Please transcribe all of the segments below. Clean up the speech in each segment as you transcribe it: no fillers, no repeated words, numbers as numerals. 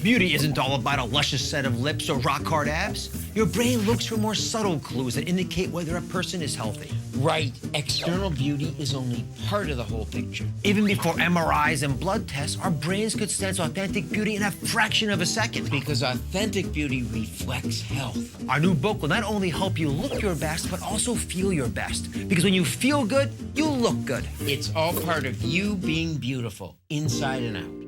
Beauty isn't all about a luscious set of lips or rock-hard abs. Your brain looks for more subtle clues that indicate whether a person is healthy. Right. External beauty is only part of the whole picture. Even before MRIs and blood tests, our brains could sense authentic beauty in a fraction of a second. Because authentic beauty reflects health. Our new book will not only help you look your best, but also feel your best. Because when you feel good, you look good. It's all part of you being beautiful, inside and out.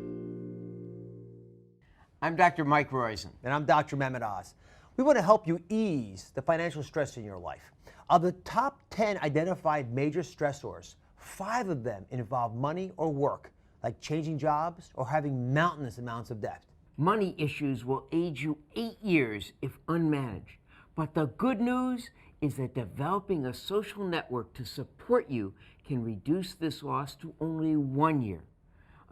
I'm Dr. Mike Roizen. And I'm Dr. Mehmet Oz. We want to help you ease the financial stress in your life. Of the top 10 identified major stressors, 5 of them involve money or work, like changing jobs or having mountainous amounts of debt. Money issues will age you 8 years if unmanaged. But the good news is that developing a social network to support you can reduce this loss to only 1 year.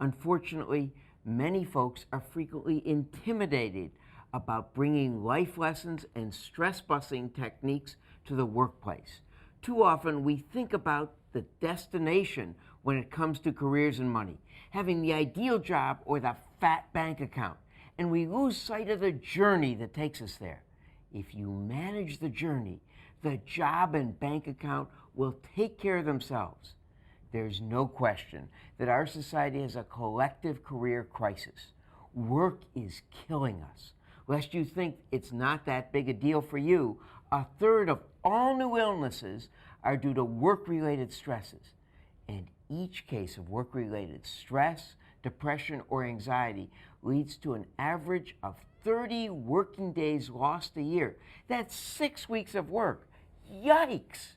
Unfortunately, many folks are frequently intimidated about bringing life lessons and stress-busting techniques to the workplace. Too often, we think about the destination when it comes to careers and money, having the ideal job or the fat bank account, and we lose sight of the journey that takes us there. If you manage the journey, the job and bank account will take care of themselves. There's no question that our society has a collective career crisis. Work is killing us. Lest you think it's not that big a deal for you, 1/3 of all new illnesses are due to work-related stresses. And each case of work-related stress, depression, or anxiety leads to an average of 30 working days lost a year. That's 6 weeks of work. Yikes!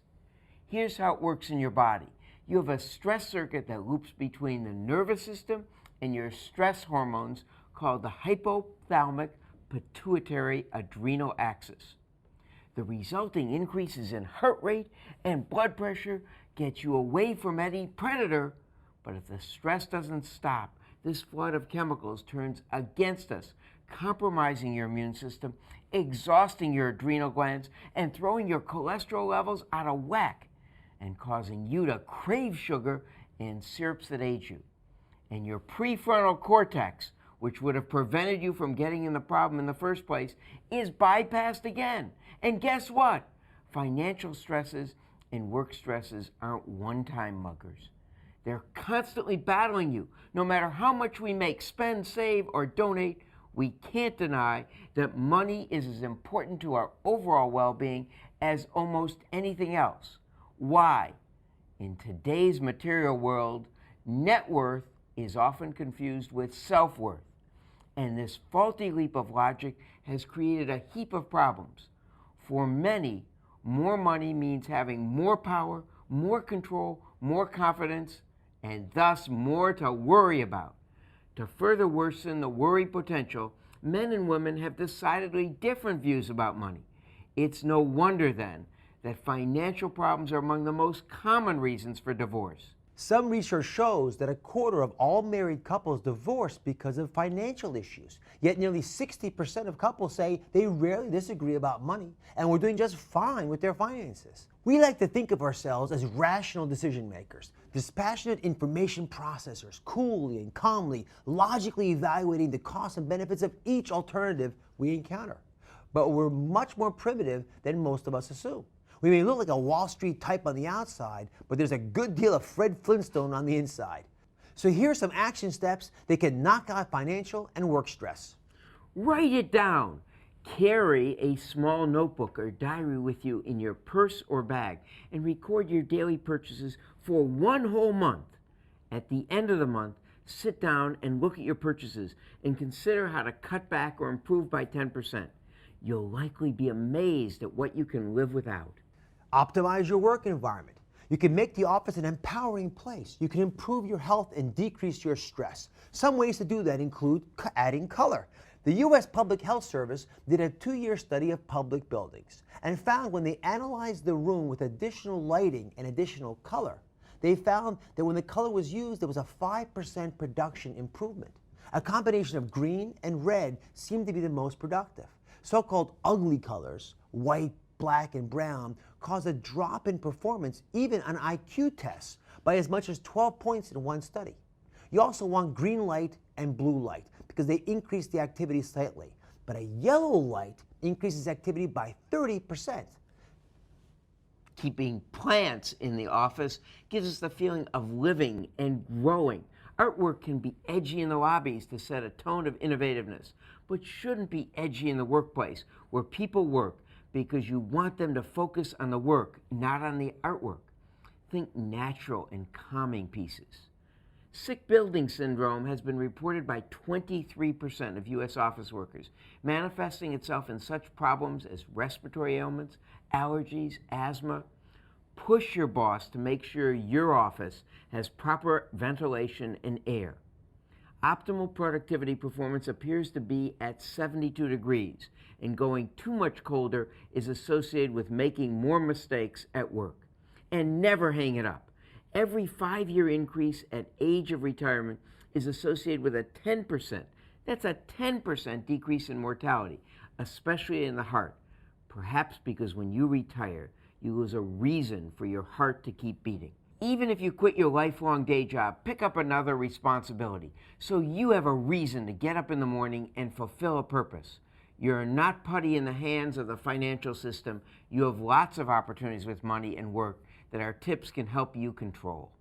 Here's how it works in your body. You have a stress circuit that loops between the nervous system and your stress hormones called the hypothalamic pituitary adrenal axis. The resulting increases in heart rate and blood pressure get you away from any predator, but if the stress doesn't stop, this flood of chemicals turns against us, compromising your immune system, exhausting your adrenal glands, and throwing your cholesterol levels out of whack, and causing you to crave sugar and syrups that age you. And your prefrontal cortex, which would have prevented you from getting in the problem in the first place, is bypassed again. And guess what? Financial stresses and work stresses aren't one-time muggers. They're constantly battling you. No matter how much we make, spend, save, or donate, we can't deny that money is as important to our overall well-being as almost anything else. Why? In today's material world, net worth is often confused with self-worth. And this faulty leap of logic has created a heap of problems. For many, more money means having more power, more control, more confidence, and thus more to worry about. To further worsen the worry potential, men and women have decidedly different views about money. It's no wonder, then, that financial problems are among the most common reasons for divorce. Some research shows that 1/4 of all married couples divorce because of financial issues. Yet nearly 60% of couples say they rarely disagree about money and were doing just fine with their finances. We like to think of ourselves as rational decision makers, dispassionate information processors, coolly and calmly, logically evaluating the costs and benefits of each alternative we encounter. But we're much more primitive than most of us assume. We may look like a Wall Street type on the outside, but there's a good deal of Fred Flintstone on the inside. So here are some action steps that can knock out financial and work stress. Write it down. Carry a small notebook or diary with you in your purse or bag and record your daily purchases for 1 whole month. At the end of the month, sit down and look at your purchases and consider how to cut back or improve by 10%. You'll likely be amazed at what you can live without. Optimize your work environment. You can make the office an empowering place. You can improve your health and decrease your stress. Some ways to do that include adding color. The U.S. Public Health Service did a 2-year study of public buildings and found when they analyzed the room with additional lighting and additional color, they found that when the color was used, there was a 5% production improvement. A combination of green and red seemed to be the most productive. So-called ugly colors, white, black, and brown, cause a drop in performance even on IQ tests by as much as 12 points in one study. You also want green light and blue light because they increase the activity slightly. But a yellow light increases activity by 30%. Keeping plants in the office gives us the feeling of living and growing. Artwork can be edgy in the lobbies to set a tone of innovativeness, but shouldn't be edgy in the workplace where people work because you want them to focus on the work, not on the artwork. Think natural and calming pieces. Sick building syndrome has been reported by 23% of U.S. office workers, manifesting itself in such problems as respiratory ailments, allergies, asthma. Push your boss to make sure your office has proper ventilation and air. Optimal productivity performance appears to be at 72 degrees, and going too much colder is associated with making more mistakes at work. And never hang it up. Every 5-year increase at age of retirement is associated with a 10%. That's a 10% decrease in mortality, especially in the heart. Perhaps because when you retire, you lose a reason for your heart to keep beating. Even if you quit your lifelong day job, pick up another responsibility so you have a reason to get up in the morning and fulfill a purpose. You're not putty in the hands of the financial system. You have lots of opportunities with money and work that our tips can help you control.